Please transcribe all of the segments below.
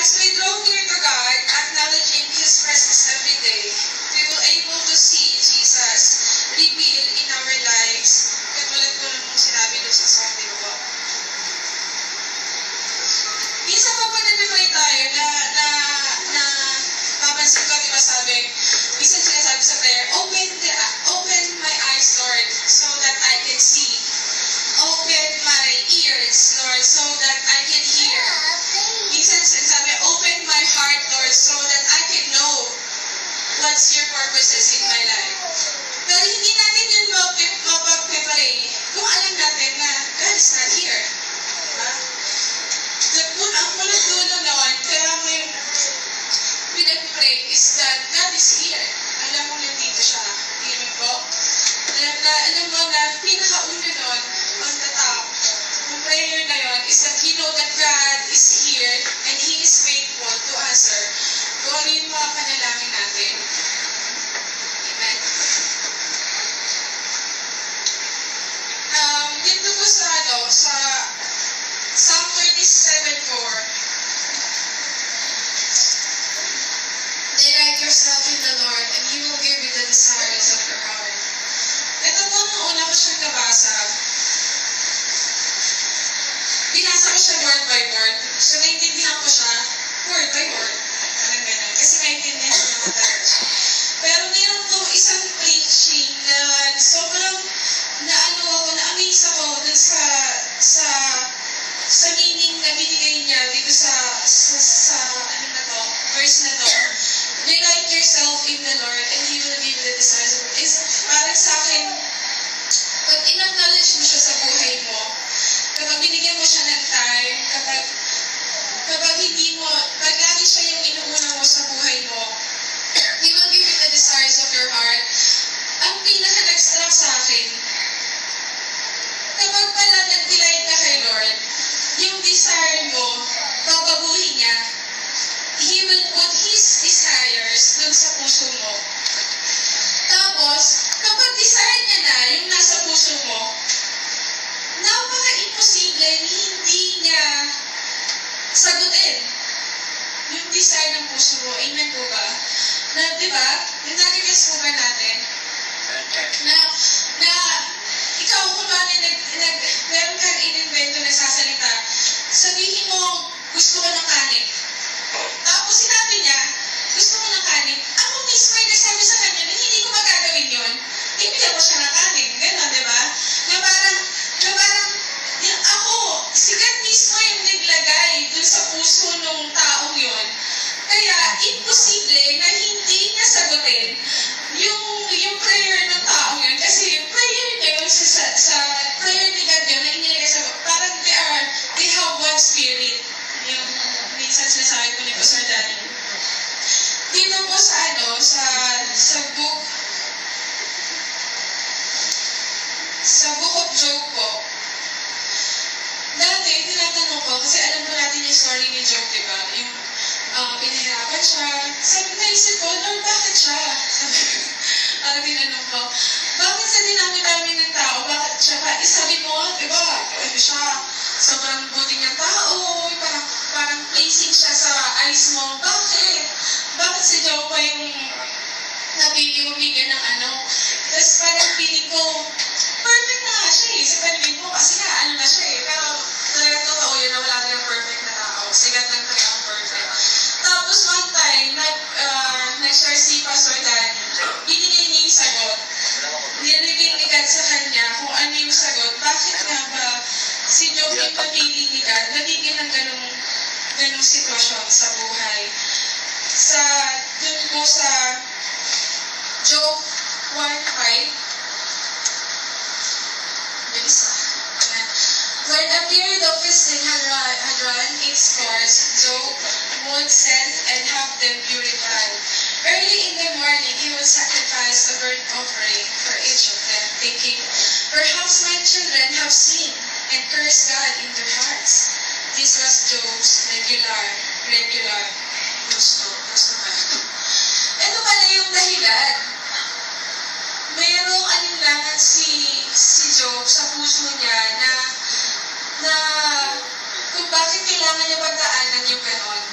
As we draw near to God, acknowledging His presence every day, we will able to see Jesus revealed in our lives. Katulad po nung sinabi doon sa song, di ba? Minsan pa po nag-pray tayo na papansin ko, di ba sabi, minsan sinasabi sa prayer, open my eyes, Lord, so that I can see. Open my ears, Lord, so that I can hear. Minsan sinasabi, open my heart, Lord, so that I can know what's your purposes in my life. Pero hindi natin yun mapag-pray kung alam natin na God is not here. Diba? Ang punot-dulo naman, kaya mo yung pinag-pray is that God is here. Alam mo nandito siya. Hindi po. Alam mo na pinaka-uno nun, on the top, yung prayer na yun is that you know that God is here and He is faithful to answer kung ano yung mga panalangin natin. Amen. Dito po sa Psalm 37:4, delight yourself in the Lord and He will give you the desires of your heart. Ito po nung una ko siyang nabasa. Binasa ko siya word by word. So, naintindihan ko siya word by word. Parang ganun. Kasi naintindihan ko naman talaga siya. Pero meron pong isang preaching na sobrang na-amaze ako dun sa meaning na binigay niya dito sa verse na to. Delight yourself in the Lord and He will give you the desires of it. Parang sa akin, pag in-acknowledge mo siya sa buhay mo, kapag binigyan mo siya ng time, kapag hindi mo, pag lagi siya yung inuuna mo sa buhay mo, He will give you the desires of your heart. Ang pinaka-extract sa akin, kapag pala nag-delight ka kay Lord, yung desire mo, babaguhin niya. He will put His desires dun sa puso mo. Tapos, kapag desire niya na yung nasa puso mo, napaka-imposible hindi niya sagutin yung desire ng puso mo. Amen po ba? Na, di ba? Yung nagigets mo ba natin? Na ikaw kung meron kang in-invento na sasalita, sabihin mo, gusto ko ng kanin. Tapos sinabi niya, gusto ko ng kanin. Ako mismo ay nagsabi sa kanya na hindi ko magagawin yun. Ibigyan ko siya ng kanin. Ganon, di ba? Na parang, ako, si God mismo yung naglagay dun sa puso ng taong yun. Kaya, imposible na hindi niya sagutin yung prayer ng taong yun. Kasi prayer niya yun sa prayer ni God yun na inilagay sa parang they have one spirit. Yung minsan sinasabi ko ni Pastor Danny. Dito po sa book of Job po. Dati, tinatanong ko, kasi alam mo natin yung story ni Job, di ba? Yung pinahirapan siya. Naisip ko, Lord, bakit siya? Parang tinanong ko, bakit sa dinami-dami ng tao, bakit siya? Sabi mo, di ba, ano siya, sobrang buti niyang tao, parang pleasing siya sa eyes mo. Bakit? Bakit si Job pa yung napili umigyan ng ano? Tapos parang feeling ko, perfect na nga siya sa paningin mo, kasi nga, ano na siya pero talagang totoo yun na wala tayong perfect na tao. Sigat lang tayo ang perfect. Tapos one time, nag-share si Pastor Danny, binigay niya yung sagot. Nilagay ni God sa kanya kung ano yung sagot. Bakit nga ba si Job yung napili ni God, nabigyan ng ganong sitwasyon sa buhay. Dun po sa Job 1:5, when a period of feasting had run its course, Job would send and have them purified. Early in the morning, he would sacrifice a burnt offering for each of them, thinking, perhaps my children have sinned and cursed God in their hearts. This was Job's regular gusto. Ito pala yung dahilan. Mayroong alinlangan si Job sa puso niya na kung bakit kailangan niya pagdaanan yung ganon.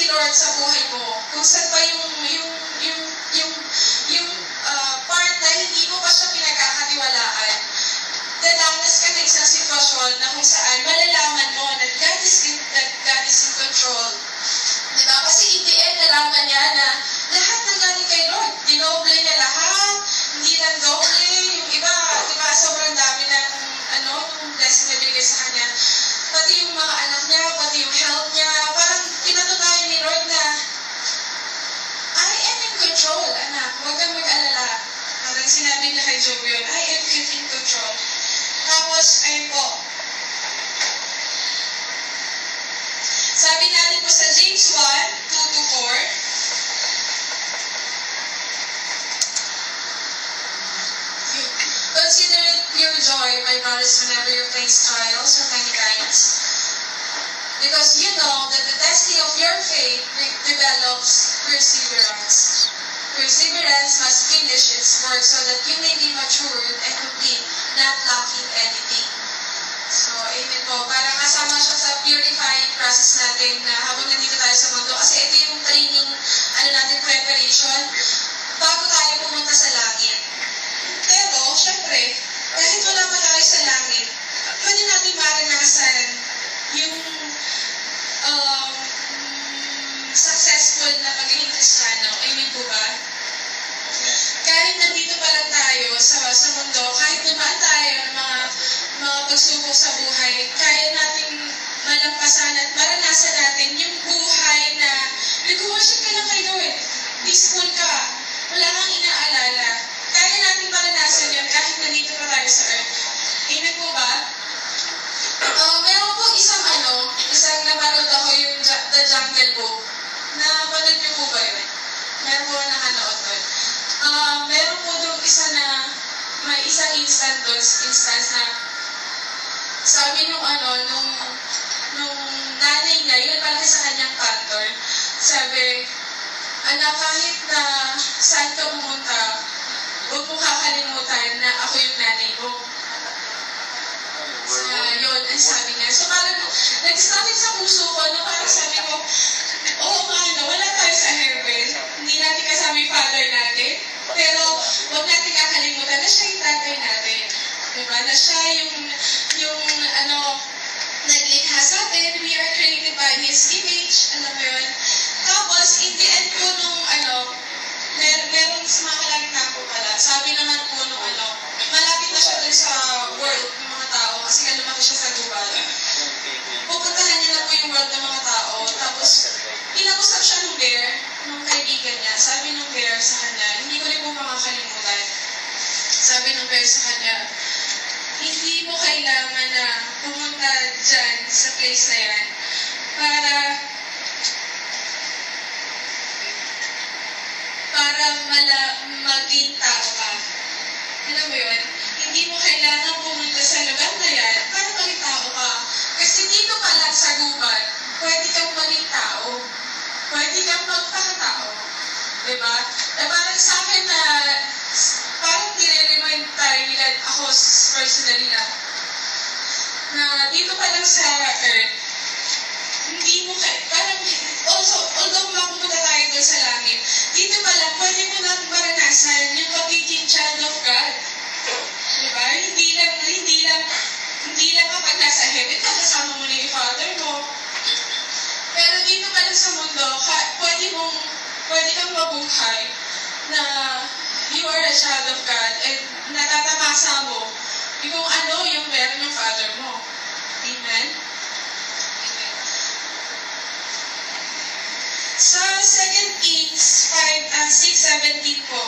ni Lord sa buhay mo, kung saan pa yung part na hindi mo pa siya pinagkakatiwalaan, dadanas ka ng isang sitwasyon na kung saan malalaman mo na God is in control. Diba? Kasi in the end, nalaman niya na lahat ng galing kay Lord. Dinoble niya lahat, hindi lang doble. Yung iba, diba, sobrang dami ng yung blessing na binigay sa kanya. Pati yung mga anak niya, pati yung health niya, parang pinatunayan ni Lord na I am in control, anak. Huwag kang mag-alala. Parang sinabi niya kay Job yun, I am in control. Tapos, ayun po. Sabi natin po sa James 1:2-4, consider it pure joy, my brothers, whenever you face trials of many kinds, because you know that the testing of your faith develops perseverance. Perseverance must finish its work so that you may be matured and complete, not lacking anything. So, amen po. Parang kasama siya sa purifying process natin na habang nandito tayo sa mundo. Kasi ito yung training, preparation, bago tayo pumunta sa langit. Pero, syempre, kahit wala pa tayo sa langit, pwede natin maranasan yung successful na pagiging Kristiyano. Amen po ba? Kahit nandito pa lang tayo sa mundo, kahit dumaan tayo ng mga pagsubok sa buhay, kaya natin malampasan at maranasan natin yung buhay na nag-worship ka lang kay Lord. Peaceful ka. Wala kang inaalala. Kaya natin maranasan yun kahit nandito pa tayo sa earth. Amen po ba? Meron po isang napanood ako yung The Jungle Book. Napanood niyo po ba yun? Meron po nakanood doon. Meron po doon may isang instance na sabi nung nanay niya, yun palaki sa kanyang pastor, sabi, anak, kahit na saan ka pumunta, huwag mo kakalimutan na ako yung nanay mo. Yun, ang sabi niya. So parang, nag-start sa puso ko, parang sabi ko, oo nga, wala tayo sa heaven. Hindi natin kasama yung father natin. Pero, huwag natin kakalimutan na siya yung tatay natin. Diba? Na siya yung naglikha sa atin. We are created by His image. Alam mo yun? Tapos, in the end po meron sa mga kalagitnaan po pala. Sabi naman po malapit na siya dun sa world ng mga tao kasi nga lumaki siya sa Dubai. Pupuntahan niya na po yung world ng mga tao. Tapos, pinag-usap siya nung kaibigan niya. Sabi nung bear sa kanya, hindi ko rin po makakalimutan. Sabi nung bear sa kanya, hindi mo kailangan na pumunta dyan sa place na yan para maging tao ka. Alam mo yun? Hindi mo kailangan pumunta sa lugar na yan para maging tao ka. Kasi dito pa lang sa gubat, pwede kang maging tao. Pwede kang magpakatao. Diba? Na parang sa akin parang nire-remind tayo nila ako personally na dito pa lang sa earth, hindi mo parang although mapupunta tayo doon sa langit, dito pa lang pwede mo na maranasan yung pagiging child of God. Diba? Hindi lang kapag nasa heaven, kasama mo na yung Father mo. Pero dito pa lang sa mundo, pwede kang mabuhay na you are a child of God and natatamasa mo kung ano yung meron ng Father mo. Amen? Amen. Sa 2 Kings 6:17 po,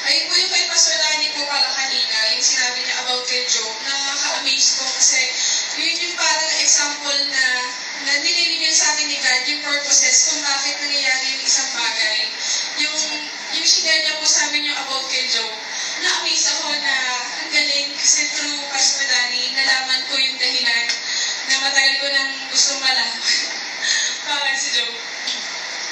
ayun po yung kay Pastor Danny po pala kanina, yung sinabi niya about kay Job, nakaka-amaze po kasi yun yung parang example na nililibig sa atin ni God yung purposes kung bakit nangyayari yung isang bagay. Yung share niya po sa amin yung about kay Job, na-amaze ako na ang galing kasi through Pastor Danny, nalaman ko yung dahilan na matagal ko nang gustong malaman. Bakit si Job?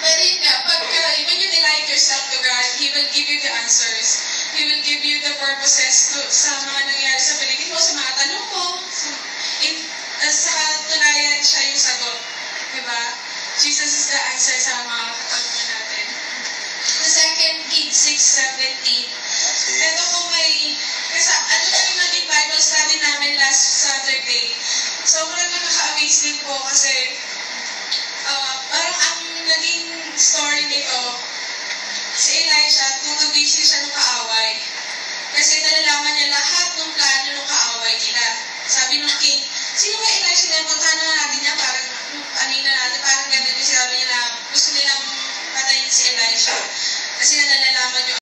Pero yun nga, when you delight yourself to God, He will give you the answers. He will give you the purposes sa mga nangyari sa paligid mo, sa mga tanong mo. Sa katunayan, siya yung sagot. Diba? Jesus is the answer sa mga katanungan natin. The 2 Kings 6:17. Ito po kasi ano na yung naging Bible study namin last Saturday. Sobrang nakaka-amaze din po kasi parang ang naging story nito, si Elisha, busy siya nung kaaway. Kasi nalalaman niya lahat ng plano ng kaaway nila. Sabi nung king, sino ba Elisha na puntahan na natin niya? Parang, na natin, parang gano'n yung sinabi niya na gusto nilang patayin si Elisha. Kasi nalalaman